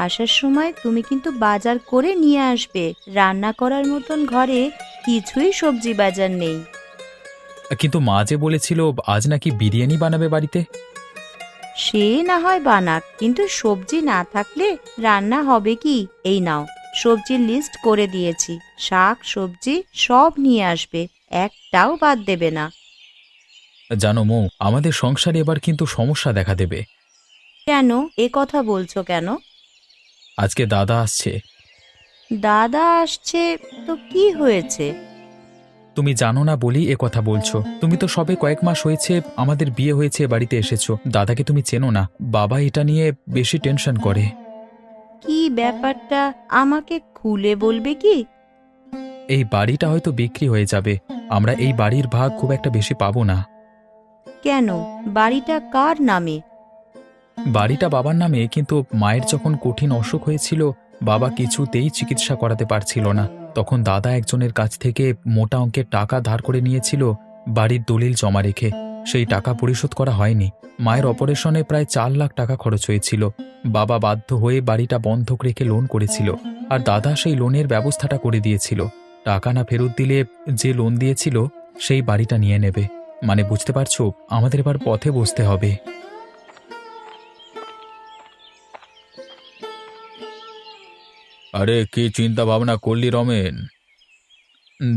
আসার সময় তুমি কিন্তু বাজার করে নিয়ে আসবে। রান্না করার মতন ঘরে কিছুই সবজি বাজার নেই। কিন্তু মা যে বলেছিল আজ নাকি বিরিয়ানি বানাবে বাড়িতে। সে না হয় বানাক, কিন্তু সবজি না থাকলে রান্না হবে কি? এই নাও, সবজির লিস্ট করে দিয়েছি। শাক সবজি সব নিয়ে আসবে, একটাও বাদ দেবে না। জানো মৌ, আমাদের সংসারে এবার কিন্তু সমস্যা দেখা দেবে। কেন? এ কথা বলছো কেন? আজকে দাদা আসছে। দাদা আসছে? তো কি হয়েছে? তুমি জানো না বলি এ কথা বলছো। তুমি তো সবে কয়েক মাস হয়েছে আমাদের বিয়ে হয়েছে, বাড়িতে এসেছো। দাদাকে তুমি চেনো না। বাবা এটা নিয়ে বেশি টেনশন করে। কি ব্যাপারটা আমাকে খুলে বলবে কি? এই বাড়িটা হয়তো বিক্রি হয়ে যাবে। আমরা এই বাড়ির ভাগ খুব একটা বেশি পাবো না। কেন? বাড়িটা কার নামে? বাড়িটা বাবার নামে, কিন্তু মায়ের যখন কঠিন অসুখ হয়েছিল, বাবা কিছুতেই চিকিৎসা করাতে পারছিল না। তখন দাদা একজনের কাছ থেকে মোটা অঙ্কের টাকা ধার করে নিয়েছিল বাড়ির দলিল জমা রেখে। সেই টাকা পরিশোধ করা হয়নি। মায়ের অপারেশনে প্রায় 4 লাখ টাকা খরচ হয়েছিল। বাবা বাধ্য হয়ে বাড়িটা বন্ধক রেখে লোন করেছিল, আর দাদা সেই লোনের ব্যবস্থাটা করে দিয়েছিল। টাকা না ফেরত দিলে যে লোন দিয়েছিল সেই বাড়িটা নিয়ে নেবে। মানে বুঝতে পারছো, আমাদের এবার পথে বসতে হবে। আরে কি চিন্তা ভাবনা করলি রমেন?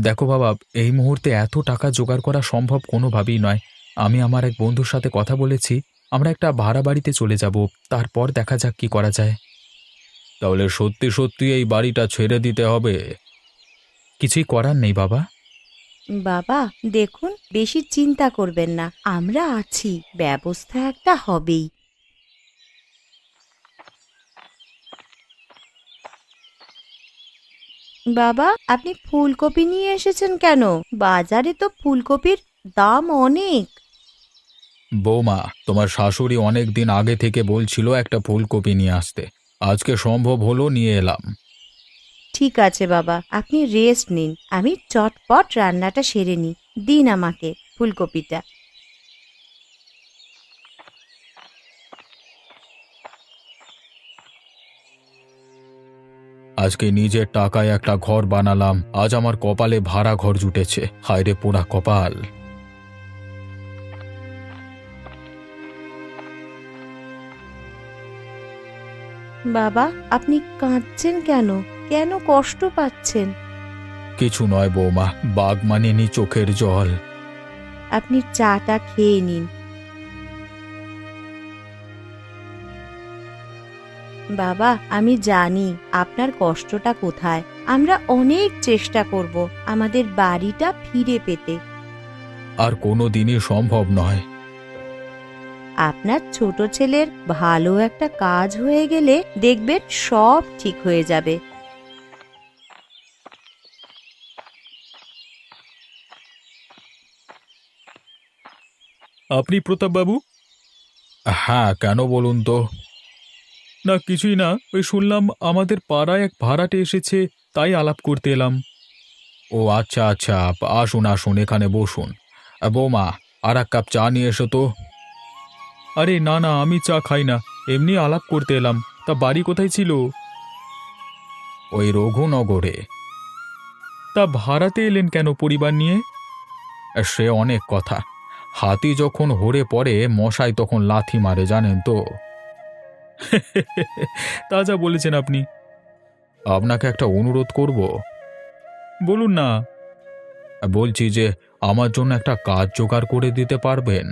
দেখো বাবা, এই মুহূর্তে এত টাকা জোগাড় করা সম্ভব কোনোভাবেই নয়। আমি আমার এক বন্ধুর সাথে কথা বলেছি, আমরা একটা ভাড়া বাড়িতে চলে যাব, তারপর দেখা যাক কি করা যায়। তাহলে সত্যি সত্যি এই বাড়িটা ছেড়ে দিতে হবে? কিছুই করার নেই বাবা। বাবা দেখুন, বেশি চিন্তা করবেন না, আমরা আছি, ব্যবস্থা একটা হবেই। বাবা, আপনি ফুলকপি নিয়ে এসেছেন কেন? বাজারে তো ফুলকপির দাম অনেক। বৌমা, তোমার শাশুড়ি অনেক দিন আগে থেকে বলছিল একটা ফুলকপি নিয়ে আসতে। আজকে সম্ভব হলো, নিয়ে এলাম। ঠিক আছে বাবা, আপনি রেস্ট নিন, আমি চটপট রান্নাটা সেরে নিই। দিন আমাকে ফুলকপিটা। আজকে নিজের টাকায় একটা ঘর বানালাম, আজ আমার কপালে ভাড়া ঘর জুটেছে। হায় রে পোড়া কপাল। বাবা, আপনি কাঁদছেন কেন? কেন কষ্ট পাচ্ছেন? কিছু নয় বৌমা, বাঘ মানেনি চোখের জল। আপনি চাটা খেয়ে নিন। বাবা, আমি জানি আপনার কষ্টটা কোথায়। আমরা অনেক চেষ্টা করব আমাদের বাড়িটা ফিরে পেতে। আর কোনো দিনই সম্ভব নয়। আপনার ছোট ছেলের ভালো একটা কাজ হয়ে গেলে দেখবেন সব ঠিক হয়ে যাবে। আপনি প্রতাপবাবু? হ্যাঁ, কেন বলুন তো? না কিছুই না, ওই শুনলাম আমাদের পাড়ায় এক ভাড়াটে এসেছে, তাই আলাপ করতে এলাম। ও আচ্ছা আচ্ছা, আসুন আসুন, এখানে বসুন। বৌমা, আর এক কাপ চা নিয়ে এসো তো। আরে না না, আমি চা খাই না, এমনি আলাপ করতে এলাম। তা বাড়ি কোথায় ছিল? ওই রঘুনগরে। তা ভাড়াতে এলেন কেন পরিবার নিয়ে? সে অনেক কথা। হাতি যখন হড়ে পড়ে মশাই তখন লাথি মারে, জানেন তো। তা যা বলেছেন আপনি। আপনাকে একটা অনুরোধ করব। বলুন না। বলছি যে আমার জন্য একটা কাজ জোগাড় করে দিতে পারবেন?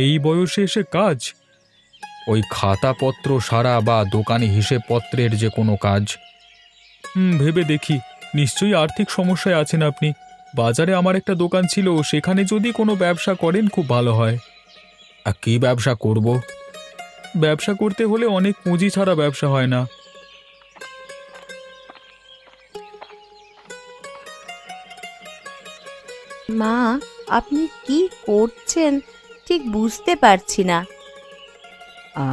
এই বয়সে এসে কাজ? ওই খাতাপত্র সারা বা দোকানি হিসেবপত্রের যে কোনো কাজ। ভেবে দেখি। নিশ্চয়ই আর্থিক সমস্যায় আছেন আপনি। বাজারে আমার একটা দোকান ছিল, সেখানে যদি কোনো ব্যবসা করেন খুব ভালো হয়। কি ব্যবসা করব? ব্যবসা করতে হলে অনেক পুঁজি ছাড়া ব্যবসা হয় না। মা, আপনি কি করছেন ঠিক বুঝতে পারছি না।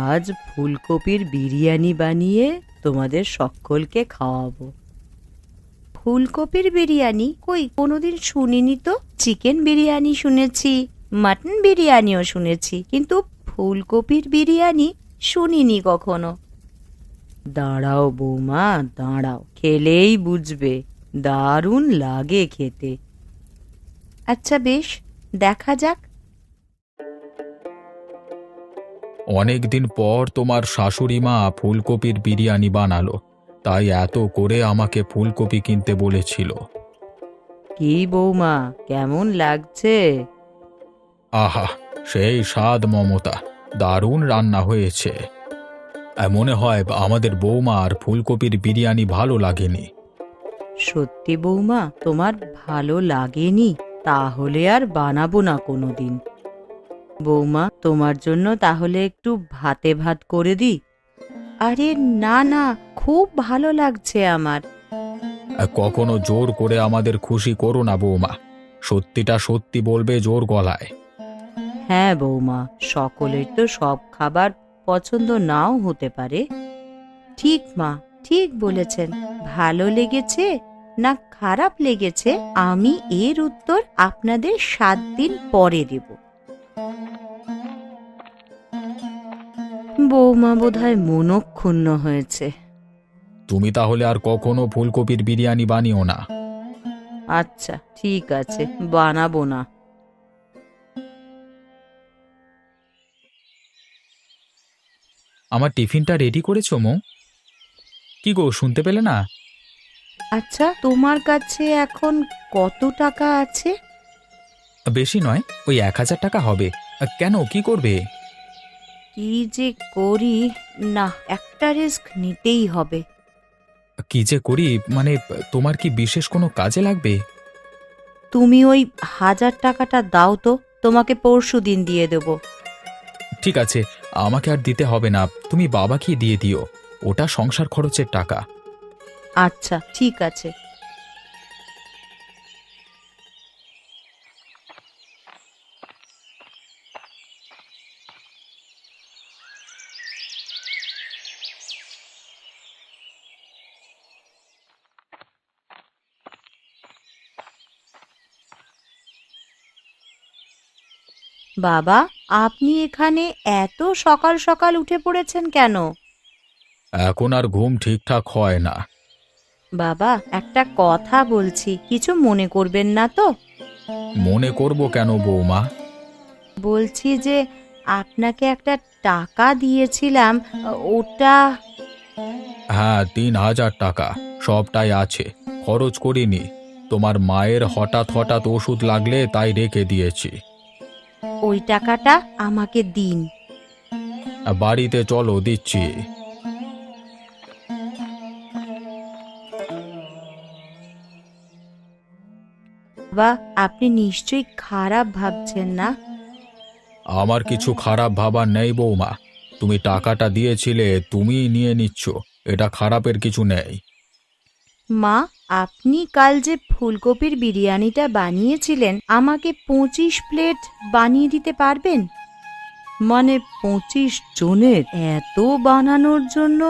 আজ ফুলকপির বিরিয়ানি বানিয়ে তোমাদের সকলকে খাওয়াবো। ফুলকপির বিরিয়ানি? কই, কোনোদিন শুনিনি তো। চিকেন বিরিয়ানি শুনেছি, মাটন বিরিয়ানিও শুনেছি, কিন্তু ফুলকপির বিরিয়ানি শুনিনি কখনো। দাঁড়াও বৌমা, দাঁড়াও, খেলেই বুঝবে, দারুণ লাগে খেতে। আচ্ছা বেশ, দেখা যাক। অনেকদিন পর তোমার শাশুড়ি মা ফুলকপির বিরিয়ানি বানালো, তাই এত করে আমাকে ফুলকপি কিনতে বলেছিল। কি বৌমা, কেমন লাগছে? আহা, সেই স্বাদ মমতা, দারুণ রান্না হয়েছে। মনে হয় আমাদের বৌমার ফুলকপির বিরিয়ানি ভালো লাগেনি। সত্যি বৌমা, তোমার ভালো লাগেনি? তাহলে আর বানাবো না কোনোদিন। বৌমা, তোমার জন্য তাহলে একটু ভাতে ভাত করে দিই? আরে না না, খুব ভালো লাগছে আমার। কখনো জোর করে আমাদের খুশি করো না বৌমা, সত্যিটা সত্যি বলবে জোর গলায়। হ্যাঁ বৌমা, সকলের তো সব খাবার পছন্দ নাও হতে পারে। ঠিক মা, ঠিক বলেছেন। ভালো লেগেছে না খারাপ লেগেছে, আমি এর উত্তর আপনাদের 7 দিন পরে দেব। বৌমা বোধহয় মনক্ষুণ্ণ হয়েছে। তুমি তাহলে আর কখনো ফুলকপির বিরিয়ানি বানিও না। আচ্ছা ঠিক আছে, বানাবো না। আমার টিফিনটা রেডি করেছো মো? কি গো, শুনতে পেলে না? আচ্ছা, তোমার কাছে এখন কত টাকা আছে? বেশি নয়, ওই 1,000 টাকা হবে। কেন, কি করবে? কি যে করি, না একটা রিস্ক নিতেই হবে। কি যে করি মানে, তোমার কি বিশেষ কোনো কাজে লাগবে? তুমি ওই 1000 টাকাটা দাও তো, তোমাকে পরশুদিন দিয়ে দেব। ঠিক আছে, আমাকে আর দিতে হবে না, তুমি বাবাকে দিয়ে দিও, ওটা সংসার খরচের টাকা। আচ্ছা ঠিক আছে। বাবা, আপনি এখানে এত সকাল সকাল উঠে পড়েছেন কেন? এখন আর ঘুম ঠিকঠাক হয় না। বাবা, একটা কথা বলছি, কিছু মনে করবেন না তো? মনে করব কেন বৌমা? বলছি যে আপনাকে একটা টাকা দিয়েছিলাম, ওটা। হ্যাঁ, 3,000 টাকা, সবটাই আছে, খরচ করিনি। তোমার মায়ের হঠাৎ হঠাৎ ওষুধ লাগলে তাই রেখে দিয়েছি। ওই টাকাটা আমাকে দিন। বাড়িতে চলো, দিচ্ছি। বাবা, আপনি নিশ্চয়ই খারাপ ভাবছেন না? আমার কিছু খারাপ ভাবার নেই বৌমা, তুমি টাকাটা দিয়েছিলে, তুমিই নিয়ে নিচ্ছ, এটা খারাপের কিছু নেই। মা, আপনি কাল যে ফুলকপির বিরিয়ানিটা বানিয়েছিলেন, আমাকে 25 প্লেট বানিয়ে দিতে পারবেন? মানে 25 জনের? এত বানানোর জন্য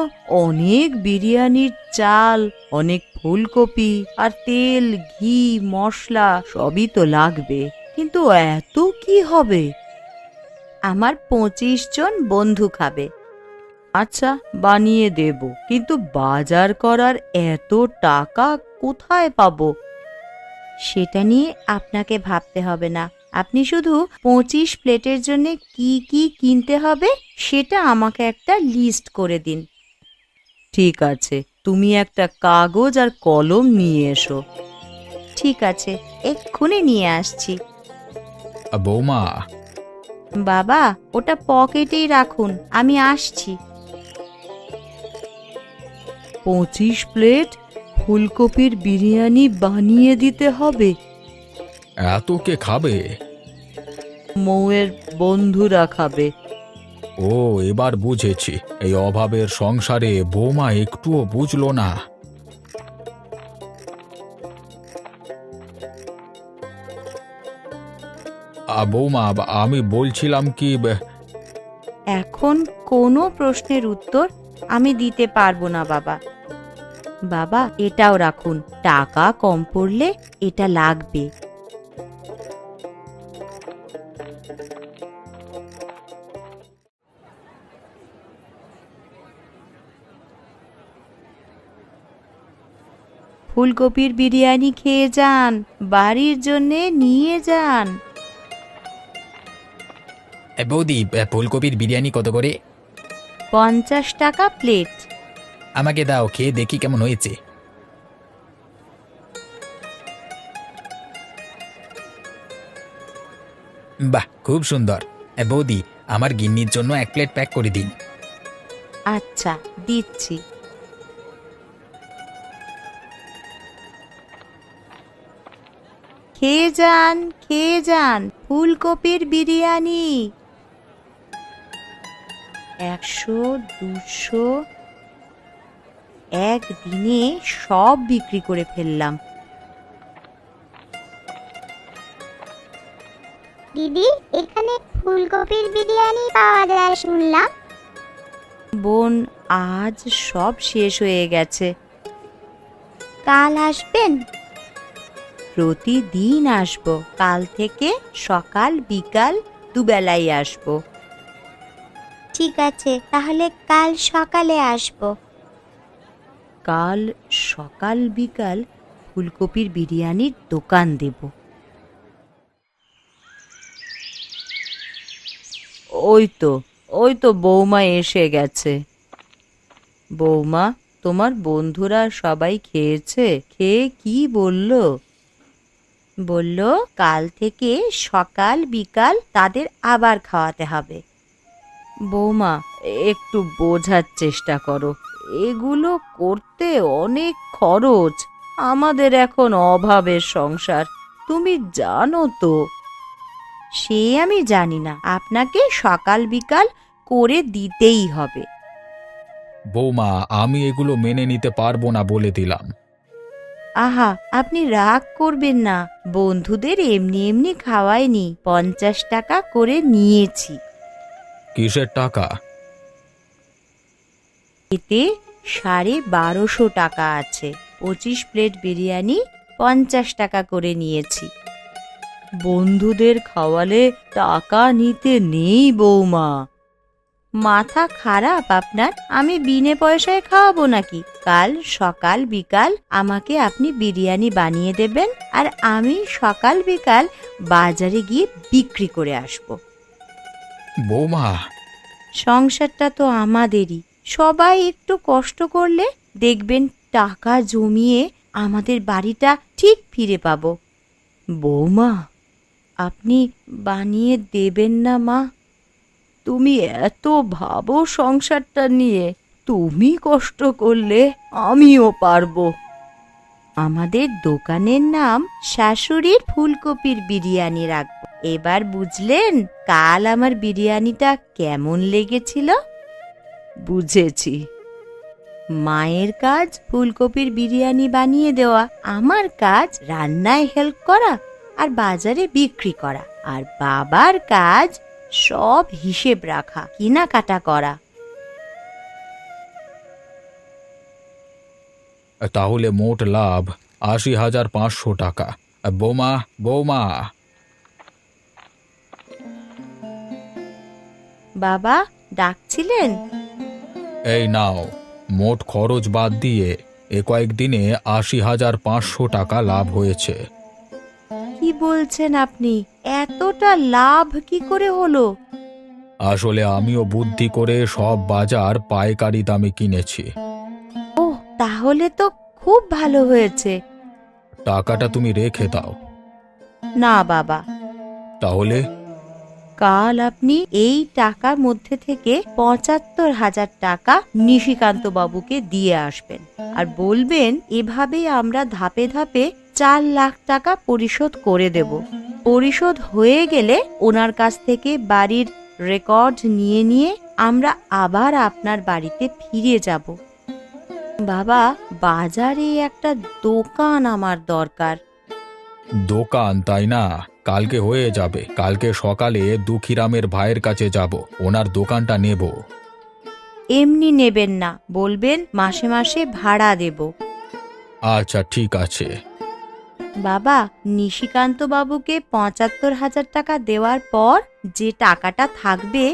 অনেক বিরিয়ানির চাল, অনেক ফুলকপি আর তেল, ঘি, মশলা সবই তো লাগবে, কিন্তু এত কি হবে? আমার 25 জন বন্ধু খাবে। আচ্ছা, বানিয়ে দেব, কিন্তু বাজার করার এত টাকা কোথায় পাবো? সেটা নিয়ে আপনাকে ভাবতে হবে না। আপনি শুধু 25 প্লেটের জন্য কি কি কিনতে হবে সেটা আমাকে একটা লিস্ট করে দিন। ঠিক আছে, তুমি একটা কাগজ আর কলম নিয়ে এসো। ঠিক আছে, এক্ষুনি নিয়ে আসছি। বৌমা, বাবা, ওটা পকেটেই রাখুন, আমি আসছি। 25 প্লেট ফুলকপির বিরিয়ানি বানিয়ে দিতে হবে। এত কে খাবে? মৌয়ের বন্ধুরা খাবে। ও, এবার বুঝেছি, এই অভাবের সংসারে বৌমা একটুও বুঝলো না। বৌমা, আমি বলছিলাম কি, এখন কোনো প্রশ্নের উত্তর আমি দিতে পারবো না বাবা। বাবা, এটাও রাখুন, টাকা কম পড়লে এটা লাগবে। ফুলকপির বিরিয়ানি খেয়ে যান, বাড়ির জন্যে নিয়ে যান। বৌদি, ফুলকপির বিরিয়ানি কত করে? 50 টাকা প্লেট। আমাকে দাও, খেয়ে দেখি কেমন হয়েছে। বাহ, খুব সুন্দর। বৌদি, আমার গিন্নির জন্য 1 প্লেট প্যাক করে দিন। আচ্ছা, দিচ্ছি। খেয়ে যান, খেয়ে যান, ফুলকপির বিরিয়ানি। 100, 200, একদিনে সব বিক্রি করে ফেললাম। দিদি, এখানে ফুলকপির বিরিয়ানি পাওয়া যায় শুনলাম। বোন, আজ সব শেষ হয়ে গেছে। কাল আসবেন? প্রতিদিন আসবো। কাল থেকে সকাল বিকাল দুবেলাই আসবো। ঠিক আছে, তাহলে কাল সকালে আসবো। কাল সকাল বিকাল ফুলকপির বিরিয়ানির দোকান দেব। ওই তো বৌমা এসে গেছে। বৌমা, তোমার বন্ধুরা সবাই খেয়েছে? খেয়ে কি বলল? বলল কাল থেকে সকাল বিকাল তাদের আবার খাওয়াতে হবে। বৌমা, একটু বোঝার চেষ্টা করো, এগুলো করতে অনেক খরচ। আমাদের এখন অভাবের সংসার, তুমি জানো তো। সে আমি জানি না, আপনাকে সকাল বিকাল করে দিতেই হবে। বৌমা, আমি এগুলো মেনে নিতে পারবো না বলে দিলাম। আহা, আপনি রাগ করবেন না, বন্ধুদের এমনি এমনি খাওয়াইনি, 50 টাকা করে নিয়েছি। কিসের টাকা? এতে 1250 টাকা আছে। 25 প্লেট বিরিয়ানি 50 টাকা করে নিয়েছি। বন্ধুদের খাওয়ালে টাকা নিতে নেই বৌমা। মাথা খারাপ আপনার? আমি বিনে পয়সায় খাওয়াবো নাকি? কাল সকাল বিকাল আমাকে আপনি বিরিয়ানি বানিয়ে দেবেন, আর আমি সকাল বিকাল বাজারে গিয়ে বিক্রি করে আসব। বৌমা, সংসারটা তো আমাদেরই, সবাই একটু কষ্ট করলে দেখবেন টাকা জমিয়ে আমাদের বাড়িটা ঠিক ফিরে পাবো। বৌমা, আপনি বানিয়ে দেবেন না মা? তুমি এত ভাবো সংসারটা নিয়ে, তুমি কষ্ট করলে আমিও পারবো। আমাদের দোকানের নাম শাশুড়ির ফুলকপির বিরিয়ানি রাখবো। এবার বুঝলেন কাল আমার বিরিয়ানিটা কেমন লেগেছিল? বুঝেছি। মায়ের কাজ ফুলকপির বিরিয়ানি বানিয়ে দেওয়া, আমার কাজ রান্নায় হেল্প করা আর বাজারে বিক্রি করা, আর বাবার কাজ সব হিসেব রাখা, কেনাকাটা করা। তাহলে মোট লাভ 80,500 টাকা। বৌমা, বৌমা। বাবা ডাকছিলেন? এই নাও, মোট খরচ বাদ দিয়ে কয়েকদিনে 80,500 টাকা লাভ হয়েছে। কি বলছেন আপনি? এতটা লাভ কি করে হলো? আসলে আমিও বুদ্ধি করে সব বাজার পাইকারি দামে কিনেছি। ওহ, তাহলে তো খুব ভালো হয়েছে। টাকাটা তুমি রেখে দাও। না বাবা, তাহলে কাল আপনি এই টাকার মধ্যে থেকে 75,000 টাকা নিশিকান্ত বাবুকে দিয়ে আসবেন, আর বলবেন এভাবেই আমরা ধাপে ধাপে 4 লাখ টাকা পরিশোধ করে দেব। পরিশোধ হয়ে গেলে ওনার কাছ থেকে বাড়ির রেকর্ড নিয়ে নিয়ে আমরা আবার আপনার বাড়িতে ফিরে যাব। বাবা, বাজারে একটা দোকান আমার দরকার। দোকান, তাই না? কালকে হয়ে যাবে। কালকে সকালে দুঃখীরামের ভাইয়ের কাছে যাব, ওনার দোকানটা নেব। এমনি নেবেন না, বলবেন মাসে মাসে ভাড়া দেব। আচ্ছা, ঠিক আছে। বাবা, নিশিকান্ত বাবুকে 75,000 টাকা দেওয়ার পর যে টাকাটা থাকবে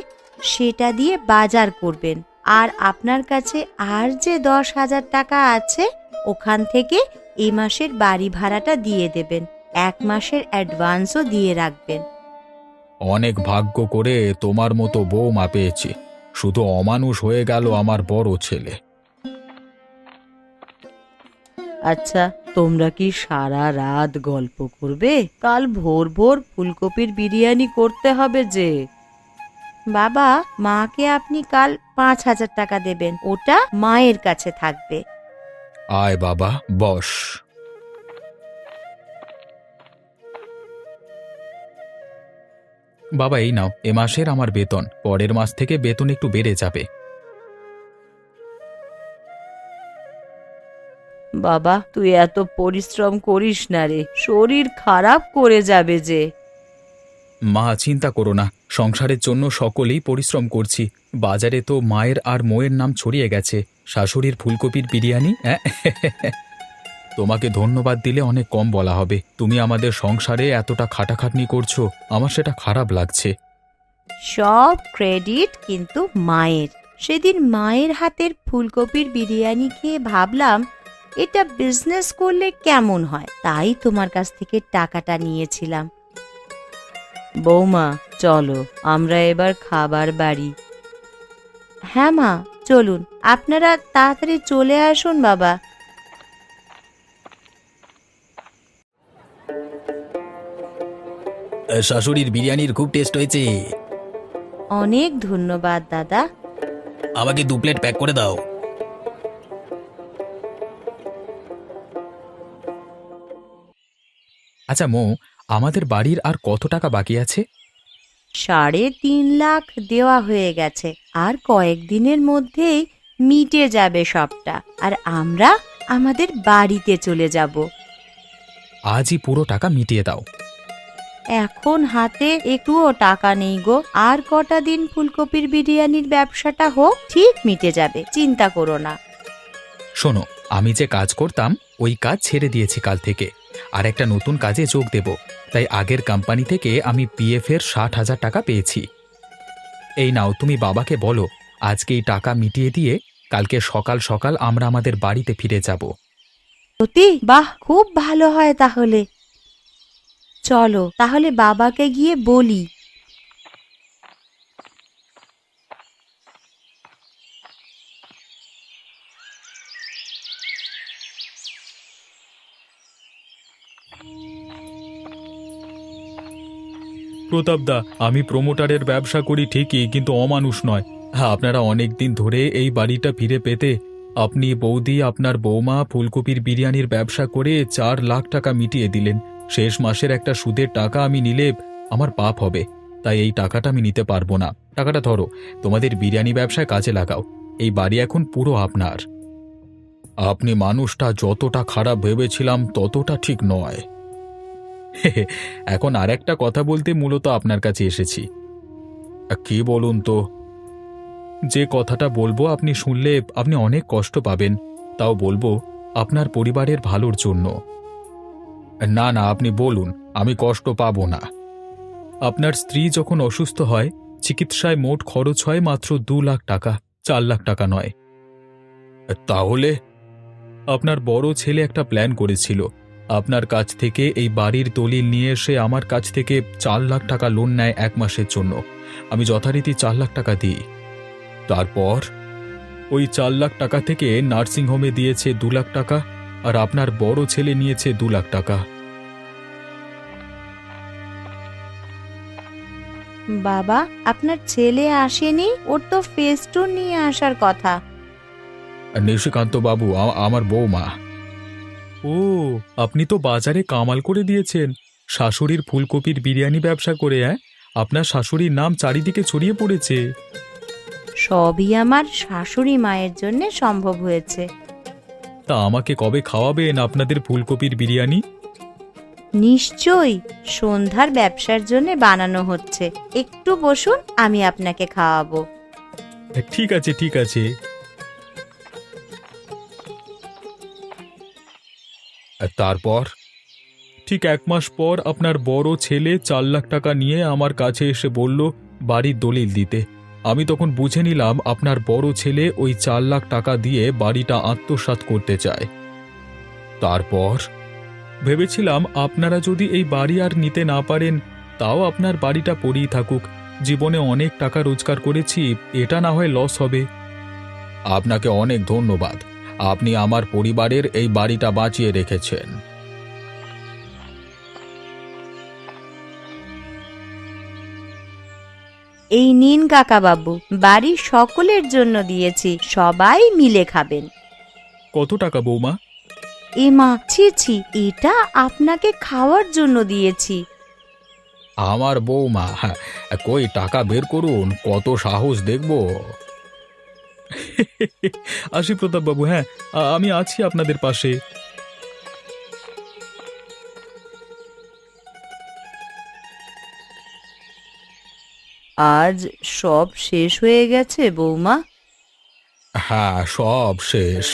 সেটা দিয়ে বাজার করবেন, আর আপনার কাছে আর যে 10,000 টাকা আছে ওখান থেকে এই মাসের বাড়ি ভাড়াটা দিয়ে দেবেন, 1 মাসের অ্যাডভান্সও দিয়ে রাখবেন। অনেক ভাগ্য করে তোমার মতো বৌমা পেয়েছি, শুধু অমানুষ হয়ে গেল আমার বড় ছেলে। আচ্ছা, তোমরা কি সারা রাত গল্প করবে? কাল ভোর ভোর ফুলকপির বিরিয়ানি করতে হবে যে। বাবা, মাকে আপনি কাল 5,000 টাকা দেবেন, ওটা মায়ের কাছে থাকবে। আয় বাবা, বস। বাবা এই নাও, এ মাসের আমার বেতন, পরের মাস থেকে বেতন একটু বেড়ে যাবে। বাবা, তুই এত পরিশ্রম করিস না রে, শরীর খারাপ করে যাবে যে। মা চিন্তা করো না, সংসারের জন্য সকলেই পরিশ্রম করছি। বাজারে তো মায়ের আর মোয়ের নাম ছড়িয়ে গেছে, শাশুড়ির ফুলকপির বিরিয়ানি। তোমাকে ধন্যবাদ দিলে অনেক কম বলা হবে। তুমি আমাদের সংসারে এতটা খাটাখাটনি করছো, আমার সেটা খারাপ লাগছে। সব ক্রেডিট কিন্তু মায়ের। সেদিন মায়ের হাতের ফুলকপির বিরিয়ানি খেয়ে ভাবলাম এটা বিজনেস করলে কেমন হয়, তাই তোমার কাছ থেকে টাকাটা নিয়েছিলাম। বৌমা, চলো আমরা এবার খাবার বাড়ি। হ্যাঁ মা, চলুন, আপনারা তাড়াতাড়ি চলে আসুন বাবা। শাশুড়ির বিরিয়ানির খুব টেস্ট হয়েছে। অনেক ধন্যবাদ দাদা। আমাকে 2 প্লেট প্যাক করে দাও। আচ্ছা মো, আমাদের বাড়ির আর কত টাকা বাকি আছে? 3.5 লাখ দেওয়া হয়ে গেছে, আর কয়েকদিনের মধ্যেই মিটে যাবে সবটা, আর আমরা আমাদের বাড়িতে চলে যাব। আজই পুরো টাকা মিটিয়ে দাও। এখন হাতে একটুও টাকা নেই গো, আর কটা দিন ফুলকপির বিরিয়ানির ব্যবসাটা হোক, ঠিক মিটে যাবে, চিন্তা করো না। শোনো, আমি যে কাজ করতাম ওই কাজ ছেড়ে দিয়েছি কাল থেকে, আর একটা নতুন কাজে যোগ দেব, তাই আগের কোম্পানি থেকে আমি পিএফ এর 60,000 টাকা পেয়েছি। এই নাও, তুমি বাবাকে বলো আজকে এই টাকা মিটিয়ে দিয়ে কালকে সকাল সকাল আমরা আমাদের বাড়িতে ফিরে যাব। সত্যি? বাহ, খুব ভালো হয় তাহলে। চলো তাহলে বাবাকে গিয়ে বলি। প্রতাপদা, আমি প্রমোটারের ব্যবসা করি ঠিকই, কিন্তু অমানুষ নয়। হ্যাঁ, আপনারা অনেক দিন ধরে এই বাড়িটা ফিরে পেতে আপনি, বৌদি, আপনার বৌমা ফুলকপির বিরিয়ানির ব্যবসা করে 4 লাখ টাকা মিটিয়ে দিলেন। শেষ মাসের একটা সুদের টাকা আমি নিলে আমার পাপ হবে, তাই এই টাকাটা আমি নিতে পারবো না। টাকাটা ধরো, তোমাদের বিরিয়ানি ব্যবসায় কাজে লাগাও। এই বাড়ি এখন পুরো আপনার। আপনি মানুষটা যতটা খারাপ ভেবেছিলাম ততটা ঠিক নয়। এখন আর একটা কথা বলতে মূলত আপনার কাছে এসেছি। কি বলুন তো? যে কথাটা বলবো আপনি শুনলে আপনি অনেক কষ্ট পাবেন, তাও বলবো আপনার পরিবারের ভালোর জন্য। না না, আপনি বলুন, আমি কষ্ট পাবো না। আপনার স্ত্রী যখন অসুস্থ হয়, চিকিৎসায় মোট খরচ হয় মাত্র 2 লাখ টাকা, 4 লাখ টাকা নয়। তাহলে আপনার বড় ছেলে একটা প্ল্যান করেছিল, আপনার কাছ থেকে এই বাড়ির দলিল নিয়ে এসে আমার কাছ থেকে 4 লাখ টাকা লোন নেয় 1 মাসের জন্য। আমি যথারীতি 4 লাখ টাকা দিই। তারপর ওই 4 লাখ টাকা থেকে নার্সিংহোমে দিয়েছে 2 লাখ টাকা, আর আপনার বড় ছেলে নিয়েছে 2 লাখ টাকা। বাবা, আপনার ছেলে আসেনি? ওর তো ফেস্টুন নিয়ে আসার কথা। নিশিকান্ত বাবু, আমার বৌমা। ও, আপনি তো বাজারে কামাল করে দিয়েছেন শাশুড়ির ফুলকপির বিরিয়ানি ব্যবসা করে। আপনার শাশুড়ির নাম চারিদিকে ছড়িয়ে পড়েছে। সবই আমার শাশুড়ি মায়ের জন্য সম্ভব হয়েছে। তা আমাকে কবে খাওয়াবেন আপনাদের ফুলকপির বিরিয়ানি? নিশ্চয়ই, সন্ধ্যার ব্যবসার জন্য বানানো হচ্ছে, একটু বসুন, আমি আপনাকে খাওয়াবো। ঠিক আছে ঠিক আছে। তারপর ঠিক 1 মাস পর আপনার বড় ছেলে 4 লাখ টাকা নিয়ে আমার কাছে এসে বলল বাড়ির দলিল দিতে। আমি তখন বুঝে নিলাম আপনার বড় ছেলে ওই 4 লাখ টাকা দিয়ে বাড়িটা আত্মসাৎ করতে চায়। তারপর ভেবেছিলাম আপনারা যদি এই বাড়ি আর নিতে না পারেন তাও আপনার বাড়িটা পড়েই থাকুক। জীবনে অনেক টাকা রোজগার করেছি, এটা না হয় লস হবে। আপনাকে অনেক ধন্যবাদ। আপনি আমার পরিবারের এই বাড়িটা বাঁচিয়ে রেখেছেন। এই নিন কাকাবাবু, বাড়ির সকলের জন্য দিয়েছি, সবাই মিলে খাবেন। কত টাকা বৌমা? এমা, ছি ছি, এটা আপনাকে খাওয়ার জন্য দিয়েছি। আমার বৌমা? হ্যাঁ, কই টাকা বের করুন, কত সাহস দেখব। আসি প্রতাপ বাবু, হ্যাঁ আমি আছি আপনাদের পাশে। আজ সব শেষ হয়ে গেছে বৌমা? হ্যাঁ, সব শেষ।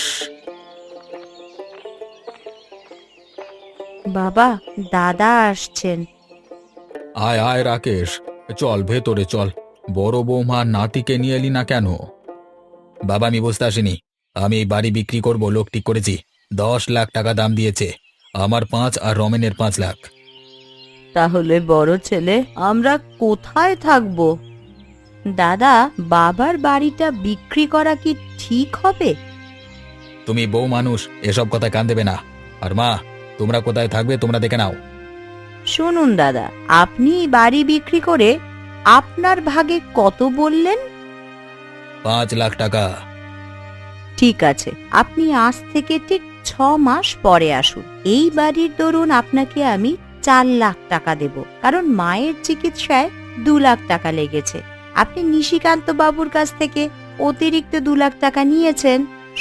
বাবা, দাদা আসছেন। আয় আয় রাকেশ, চল ভেতরে চল। বড় বৌমা নাতিকে নিয়ে এলি না কেন? বাবা, আমি বুঝতে আসিনি। আমি এই বাড়ি বিক্রি করব, লোক ঠিক করেছি। 10 লাখ টাকা দাম দিয়েছে, আমার 5 আর রমেনের 5 লাখ। তাহলে বড় ছেলে, আমরা কোথায় থাকবো? দাদা, বাবার বাড়িটা বিক্রি করা কি ঠিক হবে? তুমি বউ মানুষ, এসব কথা কান দেবে না। আর মা, তোমরা কোথায় থাকবে তোমরা দেখে নাও। শুনুন দাদা, আপনি বাড়ি বিক্রি করে আপনার ভাগে কত বললেন? 5 লাখ টাকা। ঠিক আছে, আপনি আজ থেকে ঠিক 6 মাস পরে আসুন। এই বাড়ির দরুন আপনাকে আমি 4 লাখ টাকা দেব, কারণ মায়ের চিকিৎসায় 2 লাখ টাকা লেগেছে। আপনি নিশিকান্ত বাবুর কাছ থেকে অতিরিক্ত 2 লাখ টাকা নিয়েছেন,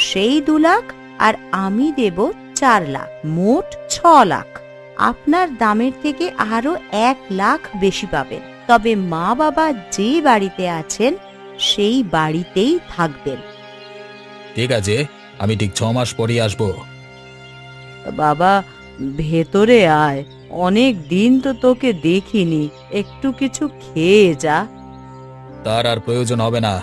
সেই 2 লাখ আর আমি দেব 4 লাখ, মোট 6 লাখ। আপনার দামের থেকে আরো 1 লাখ বেশি পাবেন। তবে মা বাবা যে বাড়িতে আছেন সেই বাড়িতেই থাকবেন। ঠিক আছে, আমি ঠিক 6 মাস পরেই আসবো। বাবা, ভেতরে আয়, অনেক দিন তো তোকে দেখিনি, একটু কিছু খেয়ে যা। তার আর প্রয়োজন হবে না।